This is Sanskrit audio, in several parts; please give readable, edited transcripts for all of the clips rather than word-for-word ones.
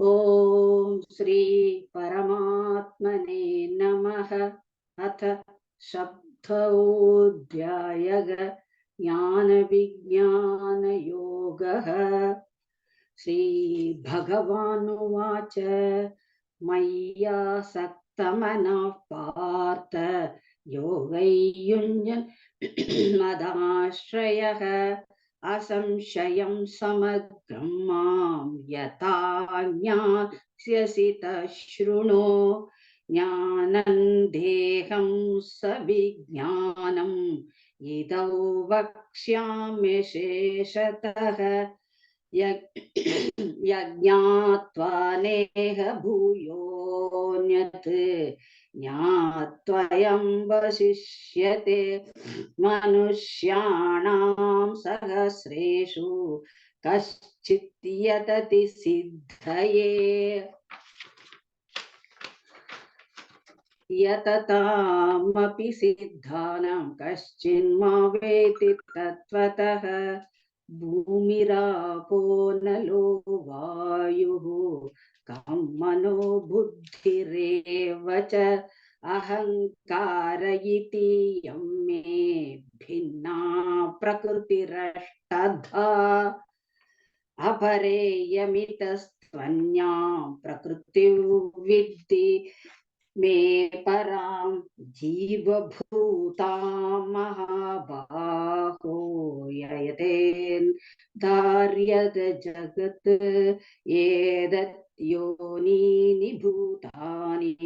ओम श्री परमात्मने नमः। अथ सप्तोऽध्यायः ज्ञान विज्ञान योगः। श्री भगवानुवाच मय्यासक्तमनः पार्थ योगैर्युञ्जन् मदाश्रयः असंशयं समग्रं मां यथा ज्ञास्यसि तच्छृणु। ज्ञानं देहं सविज्ञानम् इदौ वक्ष्यामि शेषतः। यज्ञात्वा नेह भूयोऽन्यत् ज्ञात्वयं वशिष्यते। मनुष्याणां सहस्रेषु कश्चित् यतति सिद्धये। यततामपि सिद्धानां कश्चिन्मा वेति तत्त्वतः। भूमिरापो नलो वायुः कं मनो बुद्धिरेव च। अहंकार इति यं मे भिन्ना प्रकृतिरष्टधा। अपरेयमितस्त्वन्यां प्रकृतिं विद्धि मे परां जीवभूतां महाबाहो। ययतेन धार्यत जगत् एतत् योनीनि भूतानि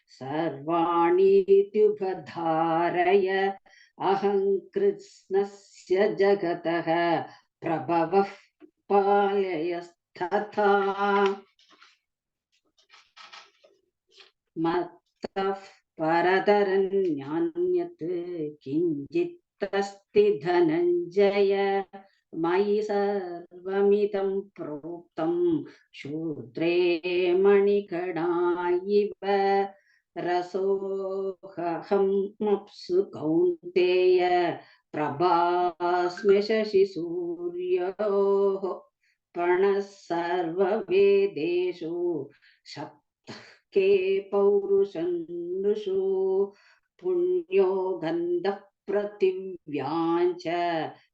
सर्वाणीत्युपधारय। अहं कृत्स्नस्य जगतः प्रभवः पालयस्तथा। मत्तः परतरन्यान्यत् किञ्चिदस्ति धनञ्जय। मयि सर्वमिदं प्रोक्तं शूद्रे मणिकणा इव। रसोऽहमप्सु कौन्तेय प्रभास्मि शशिसूर्योः। प्रणः सर्ववेदेषु के पौरुषन्नुषु। पुण्यो गन्धः पृथिव्याञ्च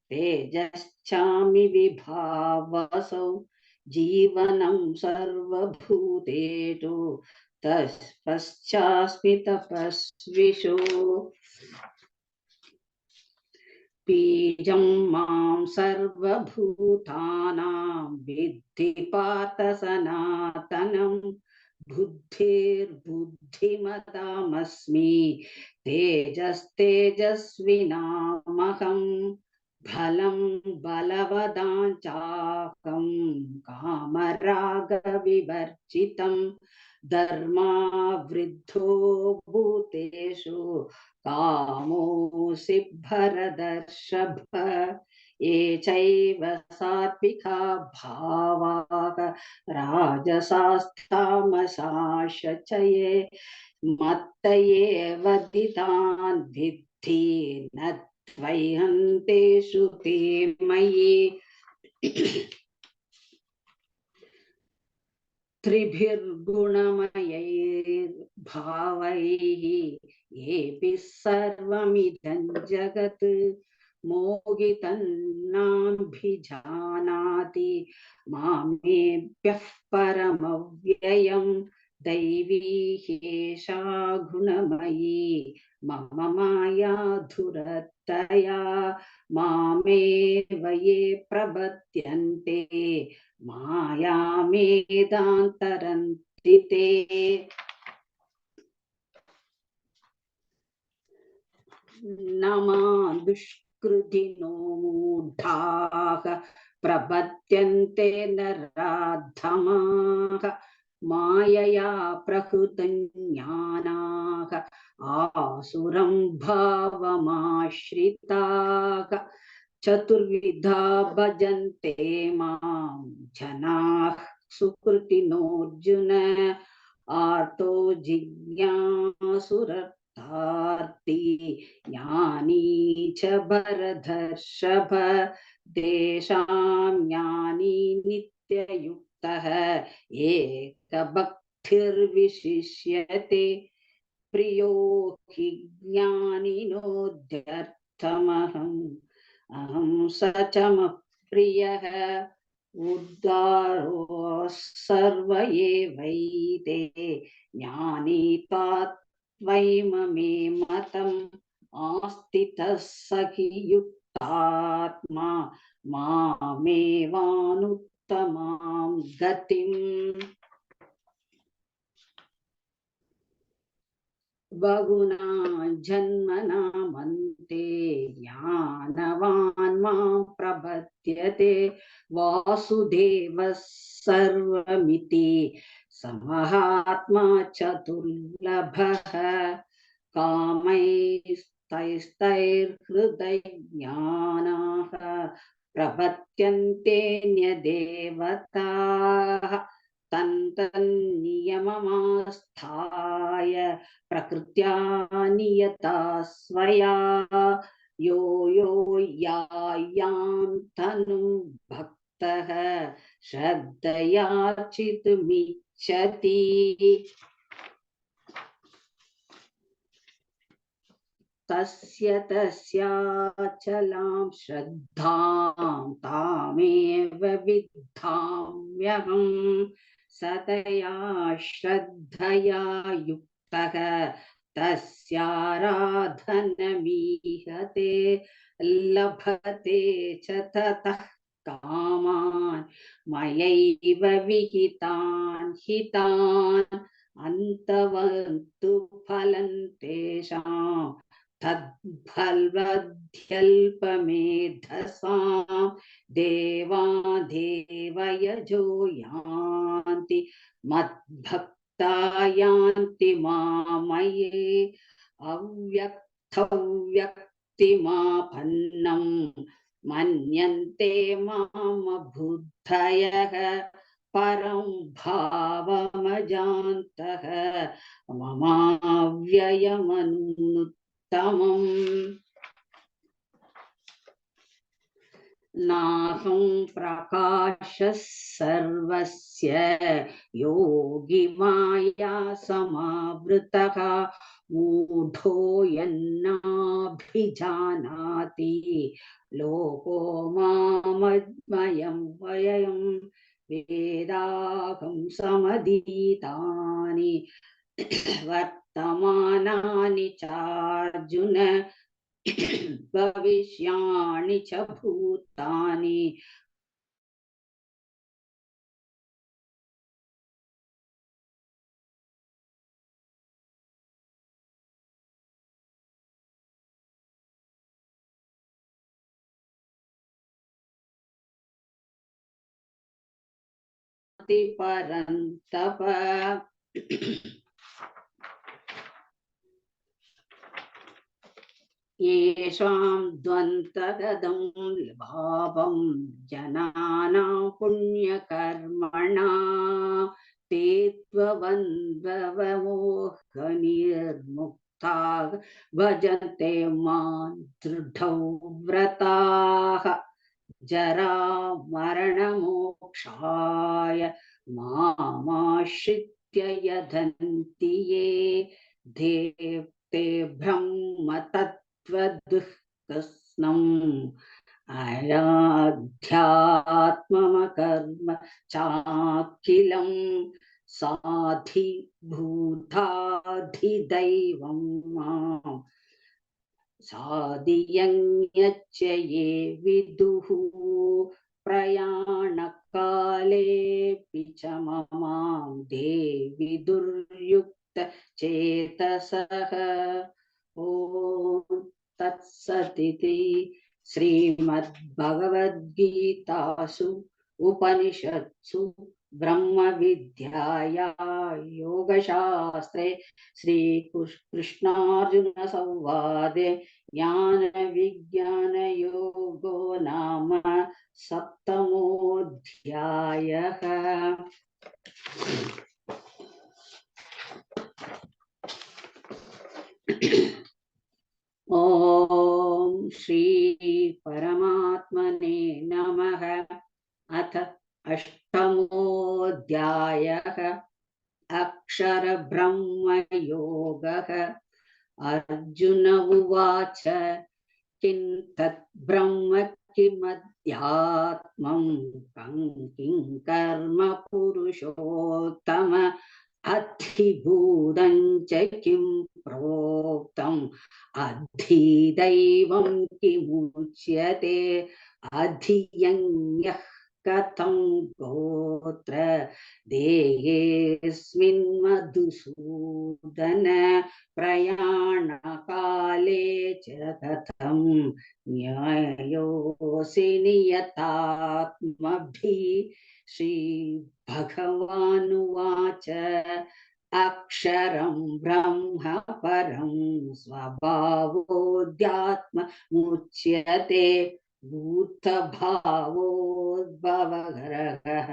तेजश्चामि विभावसौ। जीवनं सर्वभूतेषु तपश्चास्मि तपस्विषु। बीजं मां सर्वभूतानां विद्धि पार्थ सनातनम्। बुद्धिर्बुद्धिमतामस्मि तेजस्तेजस्विनामहम्। बलं बलवतां कामरागविवर्जितं। धर्मावृद्धो भूतेषु कामोऽसि भरतर्षभ। ये चैव सात्विका भावाः राजसास्तामसाश्चये। मत्त एव दितान् विद्धि न त्वय्यन्तेषु ते मयि। त्रिभिर्गुणमयैर्भावैः येऽपि सर्वमिदं जगत्। मोहितन्नाभिजानाति मामेभ्यः परमव्ययम्। दैवी ह्येषा गुणमयी मम माया धुरतया। मामेव ये प्रपद्यन्ते मायामेदान्तरन्ति ते। नमा दुष्कृतिनो मूढाः प्रपद्यन्ते नराधमाः। मायया प्रहृतं ज्ञानाः आसुरं भावमाश्रिताः। चतुर्विधा भजन्ते मां जनाः सुकृतिनोऽर्जुन। आर्तो जिज्ञासुरर्थार्थी ज्ञानी च भरतर्षभ। तेषां ज्ञानी नित्ययुक्तः एकभक्तिर्विशिष्यते प्रियो हि ज्ञानिनोऽध्यर्थमहम् अहं सचमः प्रियः उद्गारो सर्व एवैते ज्ञानी त्वयि मतम् आस्थितः स हि युक्तात्मा मामेवानुत्तमां गतिम् बहुना जन्मनामन्ते ज्ञानवान् मां प्रपद्यते वासुदेवः सर्वमिति समहात्मा चतुर्लभः कामैस्तैस्तैर्हृदयज्ञानाः प्रपद्यन्तेऽन्यदेवताः तन्तन्नियममास्थाय प्रकृत्या नियता स्वया यो यो यायां तनुं भक्तः श्रद्धया चितुमिच्छति तस्य तस्याचलां श्रद्धां तामेव विद्धाम्यहम् सतया श्रद्धया युक्तः तस्याराधनमीहते लभते च ततः कामान् मयैव विहितान् हितान् अन्तवन्तु फलं तेषां तद्बलवद्यल्पमेधसां देवादेवयजो यान्ति मद्भक्ता यान्ति मामये अव्यक्तव्यक्तिमापन्नं मन्यन्ते मामबुद्धयः परं भावमजान्तः ममाव्ययमनुत्तमम् नाहं प्रकाशः सर्वस्य योगी माया समावृतः मूढो यन्नाभिजानाति लोको मामद्मयं वयं वेदाहं समधीतानि वर्तमानानि चार्जुन भविष्याणि च भूतानि परन्तप येषां द्वन्द्वगतं भावं जनानां पुण्यकर्मणा ते त्ववन्ववमोहनिर्मुक्ता भजन्ते मां दृढौ व्रताः जरा मरणमोक्षाय मामाश्रित्य यदन्ति ये ते ब्रह्म तत्त्वदुःखस्नम् अयाध्यात्मकर्म चाखिलं साधिभूताधिदैवं माम् साधियञ्च ये विदुः प्रयाणकालेऽपि च ममां देवि दुर्युक्त चेतसः ॐ तत्सदिति श्रीमद्भगवद्गीतासु उपनिषत्सु ब्रह्मविद्याया योगशास्त्रे श्रीकृष्णार्जुन संवादे ज्ञानविज्ञानयोगो नाम सप्तमोऽध्यायः। ॐ श्री परमात्मने नमः। अथ अष्टमोऽध्यायः अक्षरब्रह्मयोगः। अर्जुन उवाच किं तत् ब्रह्म किमध्यात्मं किं कर्म पुरुषोत्तम अधिभूतं च किं प्रोक्तम् अधिदैवं किमुच्यते अधियज्ञः कथं गोत्र देहेऽस्मिन् मधुसूदन प्रयाणकाले च कथं न्यायोऽसि नियतात्मभिः। श्रीभगवानुवाच अक्षरं ब्रह्म परं स्वभावोऽध्यात्ममुच्यते भूतभावोद्भवगरः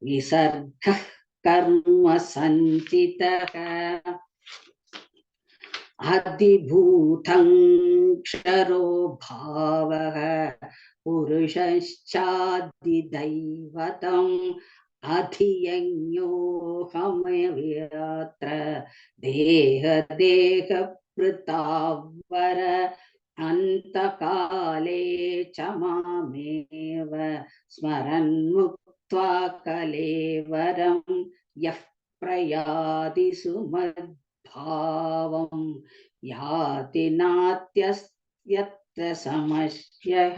विसर्गः कर्म संचितः अधिभूतं क्षरो भावः पुरुषश्चादिदैवतम् अधियज्ञोऽहमव्यत्र देहदेहभृतावर अन्तकाले च मामेव स्मरन् मुक्त्वा कलेवरं यः प्रयाति सुमद्भावं याति नात्यस्यत्र समस्यः।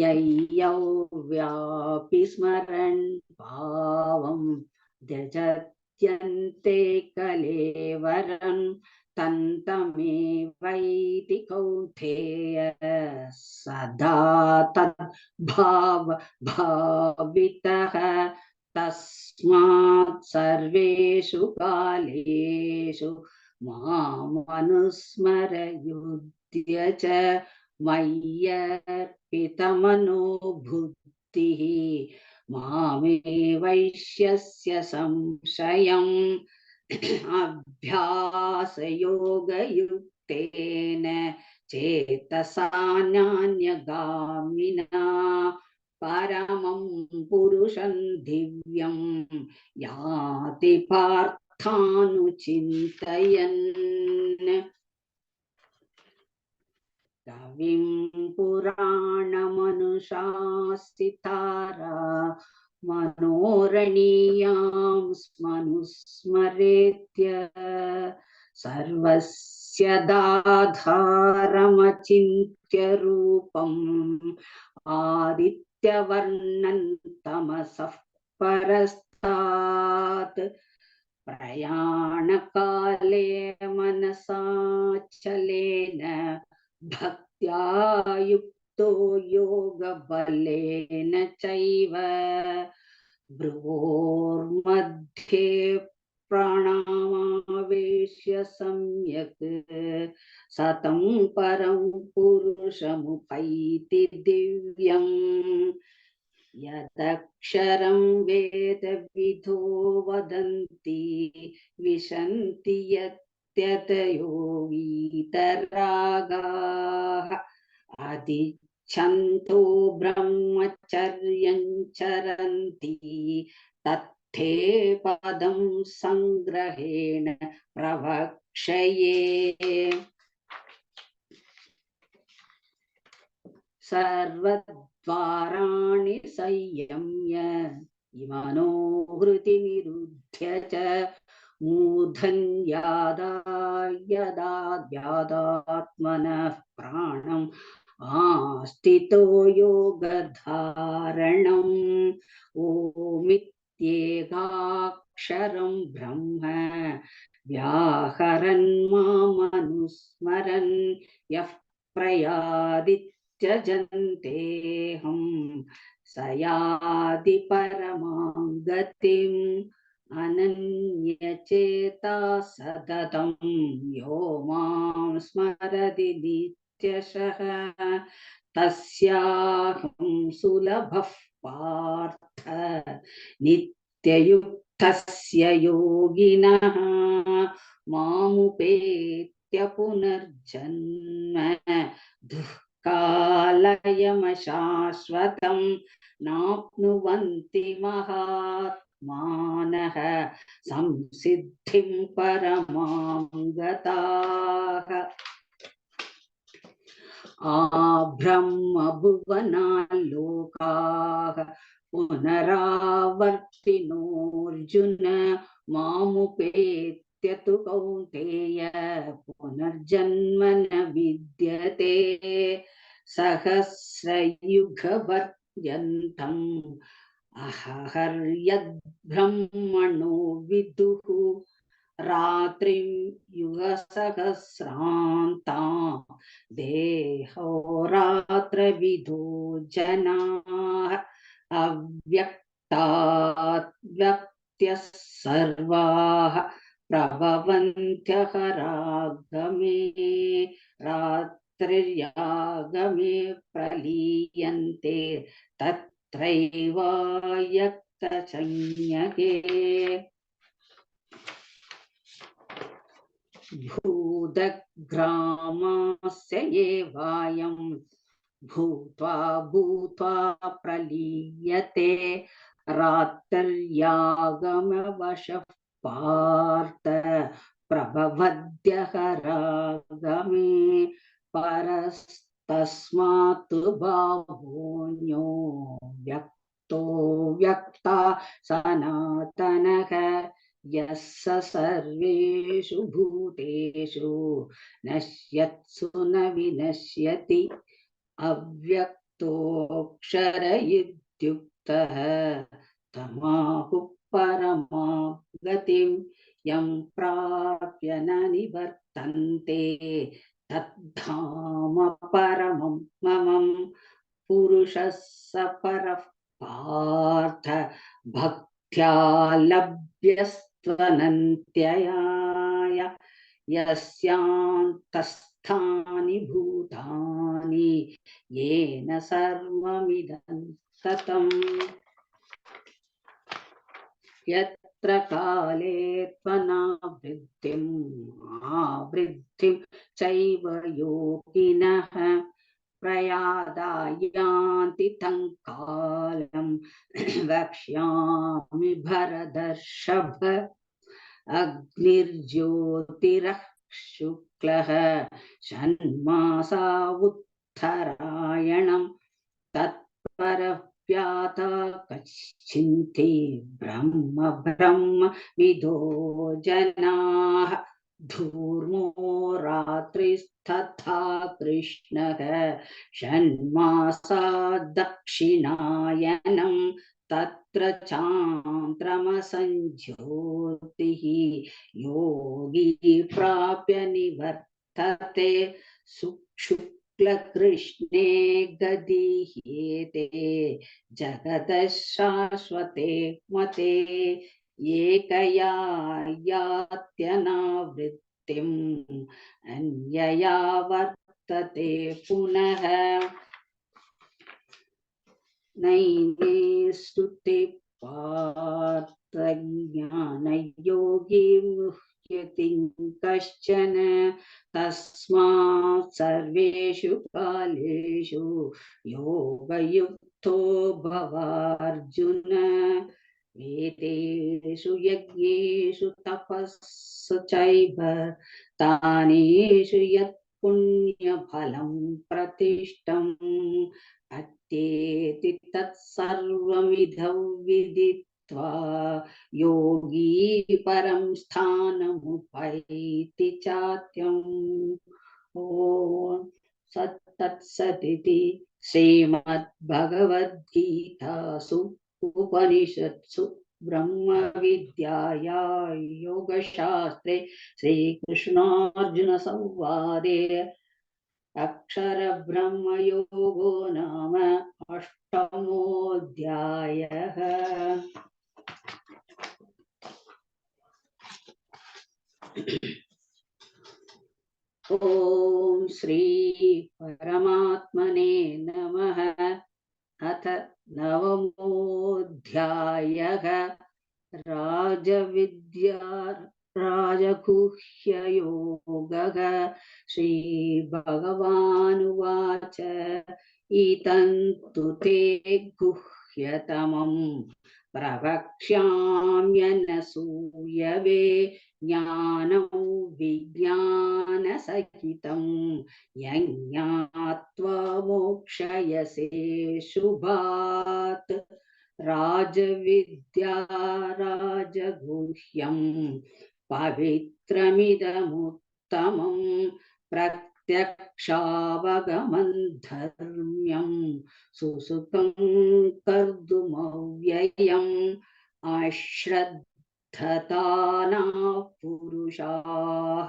ययौ व्यापि स्मरन् भावं त्यजत्यन्ते कलेवरं तन्तमेवैति कौन्तेय सदा तद्भावभावितः। तस्मात् सर्वेषु कालेषु मामनुस्मर युध्य च मय्यर्पितमनो बुद्धिः मामे वैश्यस्य संशयम् अभ्यासयोगयुक्तेन चेतसा नान्यगामिना परमं पुरुषं दिव्यं याति पार्थानुचिन्तयन्। कविं पुराणमनुशासितारा मनोरणीयां स्मनुस्मरेत्य सर्वस्य दाधारमचिन्त्य रूपम् आदित्यवर्णं तमसः परस्तात् प्रयाणकाले मनसाचलेन भक्त्या युक्तो योगबलेन चैव भ्रुवोर्मध्ये प्राणावेश्य सम्यक् सतं परं पुरुषमुपैति दिव्यम्। यदक्षरं वेदविदो वदन्ति विशन्ति यत्यतयो वीतरागाः अधिच्छन्तो ब्रह्मचर्यं चरन्ति तत्थे पदं संग्रहेण प्रवक्ष्ये। सर्वद्वाराणि संयम्य मनोहृति निरुध्य च मूर्धन्यादात्मनः प्राणम् आस्थितो योगधारणम्। ओमित्येकाक्षरं ब्रह्म व्याहरन् मामनुस्मरन् यः प्रयाति त्यजन्तेऽहं स याति परमां गतिम्। अनन्यचेता सततं यो मां स्मरति नित्यशः तस्याहं सुलभः पार्थ नित्ययुक्तस्य योगिनः मामुपेत्य पुनर्जन्म दुःखालयमशाश्वतम् लयमशाश्वतं नाप्नुवन्ति महात्मानः संसिद्धिं परमां गताः। आब्रह्मभुवनाल्लोकाः पुनरावर्तिनोऽर्जुन मामुपेत्य तु कौन्तेय पुनर्जन्म न विद्यते। सहस्रयुगपर्यन्तम् अहर्यद्ब्रह्मणो विदुः रात्रिं युगसहस्रान्तां देहोरात्रविदो जनाः अव्यक्तात् व्यक्त्यः सर्वाः प्रभवन्त्यहरागमे रात्रिर्यागमे प्रलीयन्ते तत्रैवायक्तसंज्ञके। भूतग्रामस्य एवायं भूत्वा भूत्वा प्रलीयते रात्र्यागमवशः पार्थ प्रभवद्यहरागमे परस्तस्मात् बाहुन्यो व्यक्तो व्यक्ता सनातनः यस्य सर्वेषु भूतेषु नश्यत्सु न विनश्यति अव्यक्तोऽक्षर इत्युक्तः तमाहुः परमां गतिं यं प्राप्य न निवर्तन्ते तद्धाम परमं मम। पुरुषः स परः पार्थ भक्त्या लभ्यस्त्वनन्त्ययाय यस्यान्तस्थानि भूतानि येन सर्वमिदं ततं। यत्र काले त्वनावृत्तिम् आवृत्तिं चैव योगिनः प्रयादायान्ति तं कालं वक्ष्यामि भरतर्षभ। अग्निर्ज्योतिरः शुक्लः षण्मासा उत्तरायणं तत्परः व्याता कच्छिन्ति ब्रह्म ब्रह्म विदो जनाः। धूर्मो रात्रिस्तथा कृष्णः षण्मासा दक्षिणायनं तत्र चान्द्रमसञ्ज्योतिः योगी प्राप्य निवर्तते। शुक्लकृष्णे गदिह्येते जगतः शाश्वते मते एकया यात्यनावृत्तिम् अन्यया वर्तते पुनः। नैने स्तुते पार्थ ज्ञानयोगी मुह्यति कश्चन तस्मात् सर्वेषु कालेषु योगयुक्तो भवार्जुन। वेदेषु यज्ञेषु तपस्सु चैव तानेषु यत् पुण्यफलं प्रतिष्ठम् अत्येति तत्सर्वमिदं विदित्वा योगी परं स्थानमुपैति चात्यम्। ॐ तत्सदिति श्रीमद्भगवद्गीतासु उपनिषत्सु ब्रह्मविद्यायां योगशास्त्रे श्रीकृष्णार्जुन संवादे अक्षरब्रह्मयोगो नाम अष्टमोऽध्यायः। ॐ श्री परमात्मने नमः। अथ नवमोऽध्यायः राजविद्या राजगुह्ययोगः श्रीभगवानुवाच इदन्तु ते गुह्यतमं प्रवक्ष्याम्यनसूयवे ज्ञानं विज्ञानसहितं यज्ञात्वा मोक्षयसे शुभात् राजविद्या राजगुह्यं पवित्रमिदमुत्तमं प्रत्यक्षावगमं धर्म्यं सुसुखं कर्तुमव्ययम् अश्रद्धतानाः पुरुषाः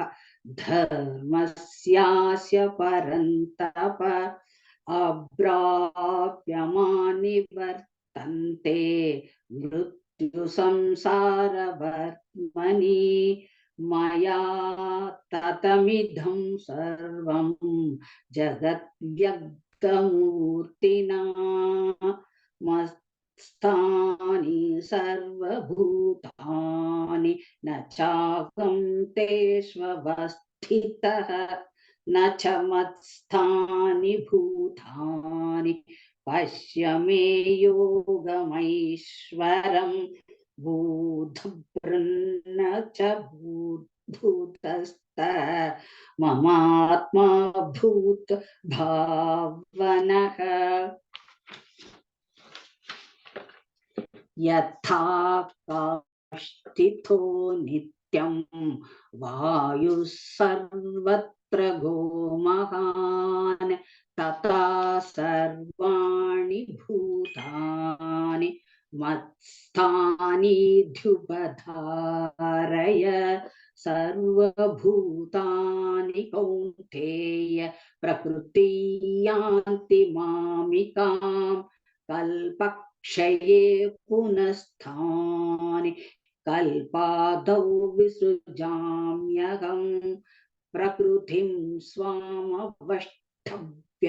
धर्मस्यास्य परन्तप अप्राप्यमानिवर्तन्ते मृत्युसंसारवर्त्मनि मया ततमिदं सर्वं जगद्व्यक्तमूर्तिना मत्स्थानि सर्वभूतानि न चाहं तेष्वस्थितः न च मत्स्थानि भूतानि पश्य मे योगमैश्वरम् भूतभृन्न च भूतस्थः ममात्मा भूत भावनः यथा काष्ठितो नित्यं वायुः सर्वत्र गोमहान् तथा सर्वाणि भूतानि मत्स्थानि ध्युपधारय सर्वभूतानि कौन्तेय प्रकृति यान्ति मामिकाम् कल्पक्षये पुनस्तानि कल्पादौ विसृजाम्यहम् प्रकृतिं स्वामवष्टभ्य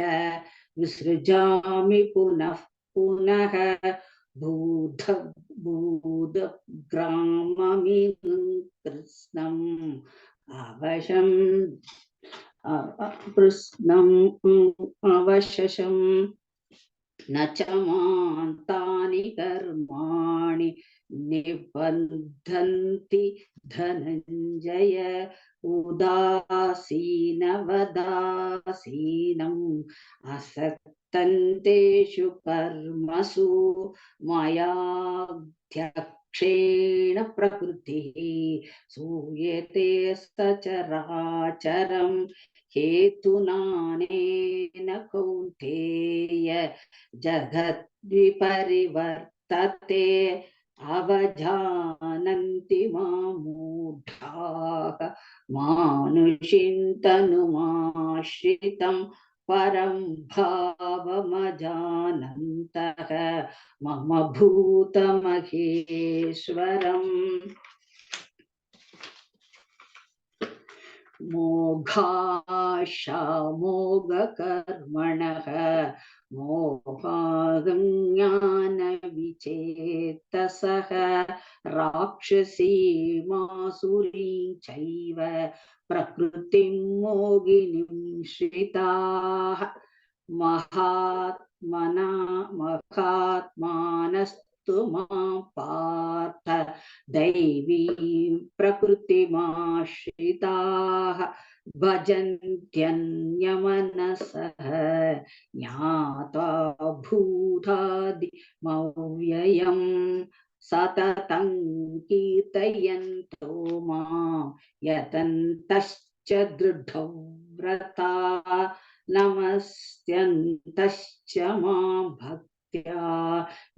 विसृजामि पुनः पुनः भूतग्राममिदं कृष्णम् अवशशम् न च मान्तानि कर्माणि निबध्नन्ति धनञ्जय उदासीनवदासीनम् असक्तन्तेषु कर्मसु मयाध्यक्षेण प्रकृतिः सूयते सचराचरम् हेतुनानेन कौन्तेय जगद्विपरिवर्तते अवजानन्ति मामूढाः मानुषीं तनुमाश्रितं परं भावमजानन्तः मम भूतमहेश्वरम् मोघाशामोघकर्मणः मोहाज्ञानविचेतसः राक्षसीमासुरीं चैव प्रकृतिं मोगिनीं श्रिताः महात्मानस्तु मां पार्थ दैवीं प्रकृतिमाश्रिताः भजन्त्यन्यमनसः ज्ञात्वा भूतादिमव्ययम् सततं कीर्तयन्तो मां यतन्तश्च दृढव्रता नमस्यन्तश्च मां भक्त्या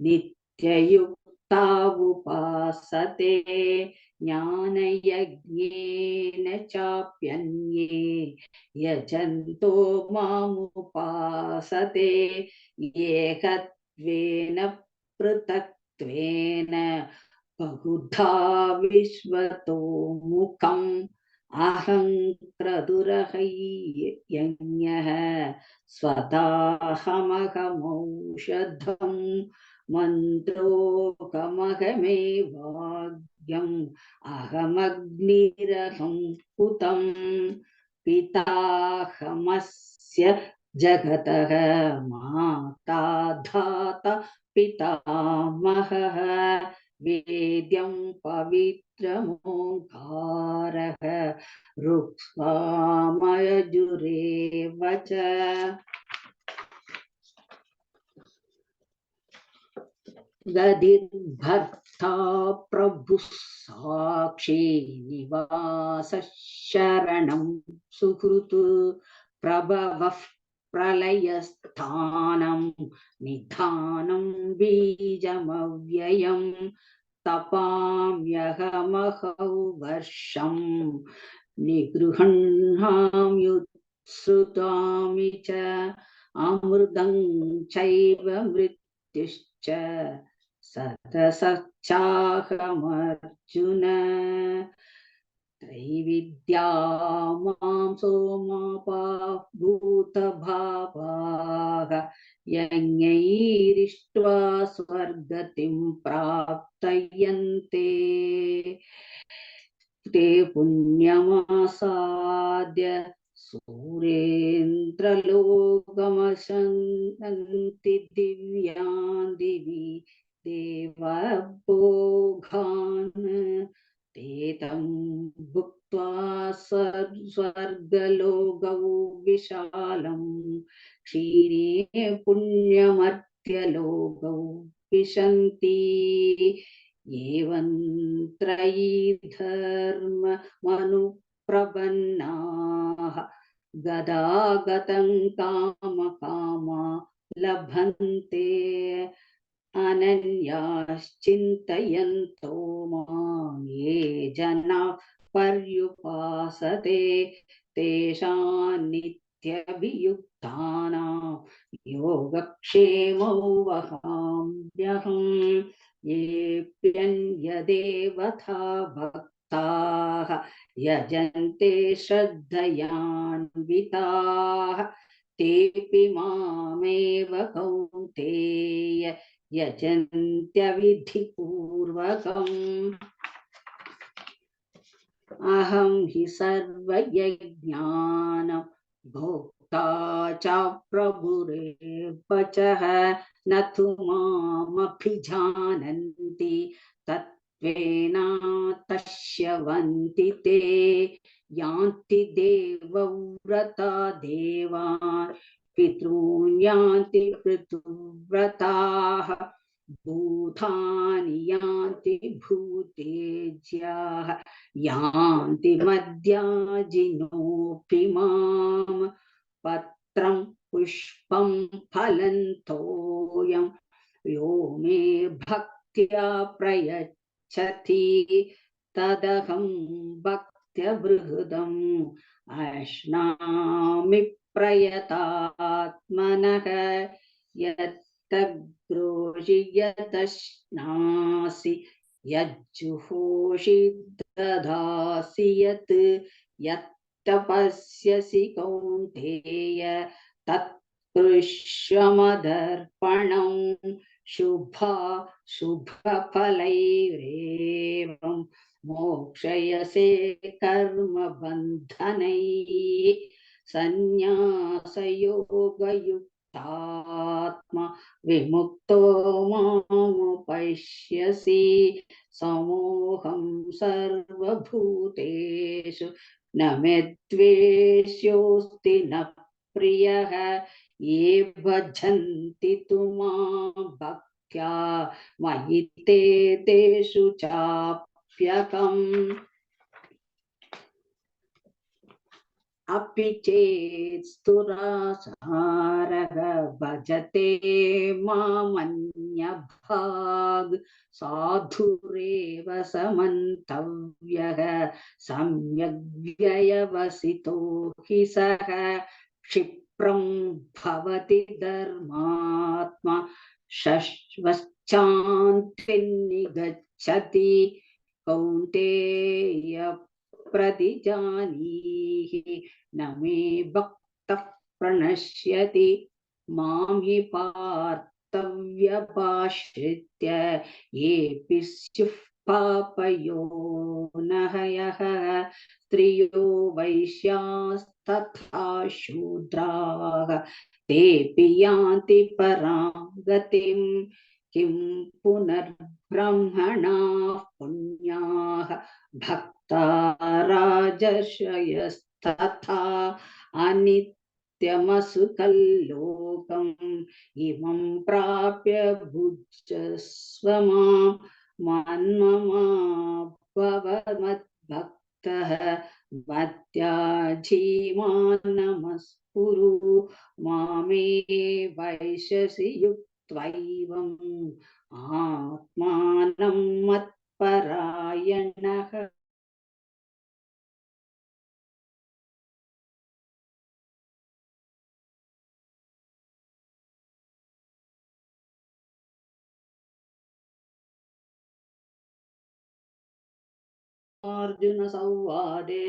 नित्ययुक्ता उपासते ज्ञानयज्ञेन चाप्यन्ये यजन्तो मामुपासते एकत्वेन पृथक्त्वेन बहुधा विश्वतो मुखम् अहं क्रतुरहयज्ञः स्वदाहमहमौषधम् मन्त्रोऽहमेवाज्ञम् अहमग्निरहं हुतं पिताहमस्य जगतः माता धाता पितामहः वेद्यं पवित्रमोङ्कारः ऋक्सामयजुरेव च गदिर्भर्ता प्रभुः साक्षी निवासः शरणं सुहृत् प्रभवः प्रलयस्थानं निधानं बीजमव्ययं तपाम्यहमहौ वर्षं निगृह्णाम्युत्सृतामि च अमृतं चैव मृत्युश्च सतसच्चाहमर्जुन त्रैविद्या मां सोमापाः भूतभावाः यज्ञैरिष्ट्वा स्वर्गतिं प्राप्तयन्ते ते पुण्यमासाद्य सुरेन्द्रलोकमशन्ति दिव्यान् दिवि देवभोगान् ते तं भुक्त्वा स्वर्गलोकौ विशालं क्षीणे पुण्यमर्त्यलोकौ विशन्ति एवं त्रयी धर्ममनुप्रपन्नाः गदागतं कामकामा लभन्ते अनन्याश्चिन्तयन्तो मां ये जनाः पर्युपासते तेषां नित्यभियुक्तानां योगक्षेमौ वहाम्यहम् येऽप्यन्यदेवता भक्ताः यजन्ते श्रद्धयान्विताः तेऽपि मामेव कौन्तेय यजन्त्यविधिपूर्वकम् अहं हि सर्वयज्ञानां भोक्ता च प्रभुरेव च न तु मामभिजानन्ति तत्त्वेन तस्यवन्ति ते यान्ति देवव्रता देवान् पितॄन् यान्ति पितृव्रताः भूतानि यान्ति भूतेज्याः यान्ति मद्याजिनोऽपि मां पत्रं पुष्पं फलं तोयं यो मे भक्त्या प्रयच्छति तदहं भक्त्यबृहदम् अश्नामि प्रयतात्मनः यत्तग्रोषि यतश्नासि यज्जुहोषि ददासि यत् यत्तपस्यसि कौन्तेय तत्कृष्वमदर्पणं शुभफलैरेवं मोक्षयसे कर्मबन्धनैः सन्न्यासयोगयुक्तात्मा विमुक्तो मामुपैष्यसि समोऽहं सर्वभूतेषु न मे द्वेष्योऽस्ति न प्रियः ये भजन्ति तु मां भक्त्या मयि ते तेषु चाप्यकम् अपि चेत् स्तुरासारः भजते मामन्यभाग् साधुरेव समन्तव्यः सम्यग्व्ययवसितो हि सः क्षिप्रं भवति धर्मात्मा शश्वश्चान्तिर्निगच्छति कौन्तेय प्रतिजानीहि न मे भक्तः प्रणश्यति मां हि पार्थ तव्यभाश्रित्य येऽपि स्युः पापयोनयः स्त्रियो वैश्यास्तथा शूद्राः तेऽपि यान्ति परां गतिं किं पुनर्ब्रह्मणाः पुण्याः भक्ता राजर्षयस्तथा अनित्यमसुखल्लोकम् इमं प्राप्य भुजस्व मां मन्ममा भव मद्भक्तः मद्याजी मां नमस्कुरु मामे वैशसि युक्त्वैवम् आत्मानं मत्परायणः। अर्जुन संवादे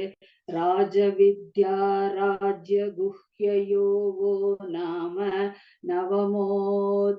राजविद्या राज्यगुह्ययोगो नाम नवमोऽध्यायः।